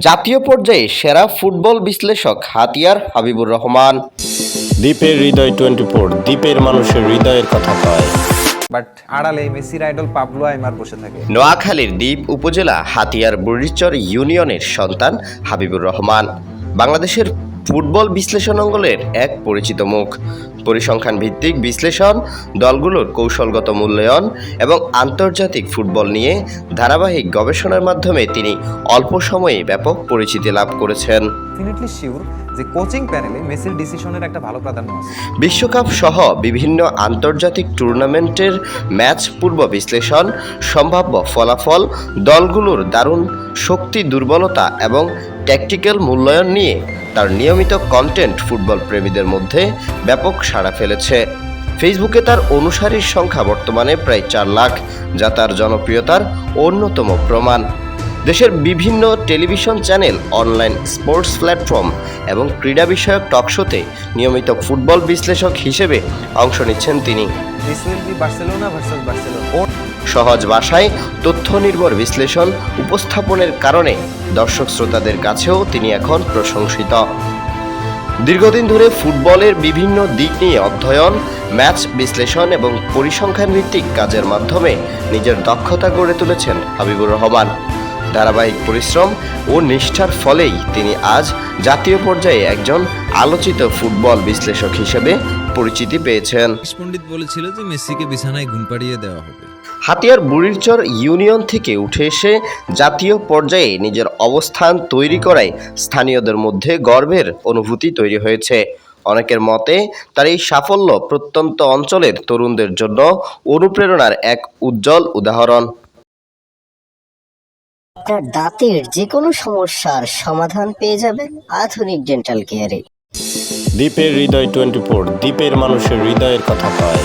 জাতীয় পর্যায়ে সেরা ফুটবল বিশ্লেষক হাতিয়ার হাবিবুর রহমান। দ্বীপের হৃদয় 24, দ্বীপের মানুষের হৃদয়ের কথা কয়। বাট আড়ালে মেসির আইডল পাবলো আইমার বসে থাকে। নোয়াখালীর দ্বীপ উপজেলা হাতিয়ার বুড়িচর ইউনিয়নের সন্তান হাবিবুর রহমান বাংলাদেশের ফুটবল বিশ্লেষণ অঙ্গলের এক পরিচিত মুখ। পরিসংখ্যান ভিত্তিক বিশ্লেষণ, দলগুলোর কৌশলগত মূল্যায়ন এবং আন্তর্জাতিক ফুটবল নিয়ে ধারাবাহিক গবেষণার মাধ্যমে তিনি অল্প সময়ে ব্যাপক পরিচিতি লাভ করেছেন। ডেফিনেটলি শিওর যে কোচিং প্যানেলে মেসির ডিসিশনের একটা ভালো প্রাধান্য আছে। বিশ্বকাপ সহ বিভিন্ন আন্তর্জাতিক টুর্নামেন্টের ম্যাচ পূর্ব বিশ্লেষণ, সম্ভাব্য ফলাফল, দলগুলোর দারুণ শক্তি দুর্বলতা এবং ট্যাকটিক্যাল মূল্যায়ন নিয়ে তার নিয়মিত কন্টেন্ট ফুটবল প্রেমীদের মধ্যে ব্যাপক সাড়া ফেলেছে। ফেসবুকে তার অনুসারীর সংখ্যা বর্তমানে প্রায় 4 লাখ, যা তার জনপ্রিয়তার অন্যতম প্রমাণ। দেশের বিভিন্ন television channel, online sports platform এবং ক্রীড়া বিষয়ক টকশোতে নিয়মিত ফুটবল বিশ্লেষক হিসেবে অংশ নিচ্ছেন তিনি। This will be Barcelona versus Barcelona. সহজ ভাষায় তথ্য নির্ভর বিশ্লেষণ উপস্থাপনের কারণে দর্শক শ্রোতাদের কাছেও তিনি এখন প্রশংসিত। দীর্ঘদিন ধরে ফুটবলের বিভিন্ন দিক নিয়ে অধ্যয়ন, ম্যাচ বিশ্লেষণ এবং পরিসংখ্যান ভিত্তিক কাজের মাধ্যমে নিজের দক্ষতা গড়ে তুলেছেন হাবিবুর রহমান। ধারাবাহিক পরিশ্রম ও নিষ্ঠার ফলেই তিনি আজ জাতীয় পর্যায়ে একজন আলোচিত ফুটবল বিশ্লেষক হিসেবে পরিচিতি পেয়েছেন। পণ্ডিত বলেছিল যে মেসিকে বিছানায় ঘুম পাড়িয়ে দেওয়া হবে। হাতিয়ার বুড়িচর ইউনিয়ন থেকে উঠে এসে জাতীয় পর্যায়ে নিজের অবস্থান তৈরি করায় স্থানীয়দের মধ্যে গর্বের অনুভূতি তৈরি হয়েছে। অনেকের মতে তার এই সাফল্য প্রত্যন্ত অঞ্চলের তরুণদের জন্য অনুপ্রেরণার এক উজ্জ্বল উদাহরণ। আপনার দাঁতের যে কোনো সমস্যার সমাধান পেয়ে যাবেন আধুনিক ডেন্টাল কেয়ারে। দ্বীপের হৃদয় 24, দ্বীপের মানুষের হৃদয়ের কথা কয়।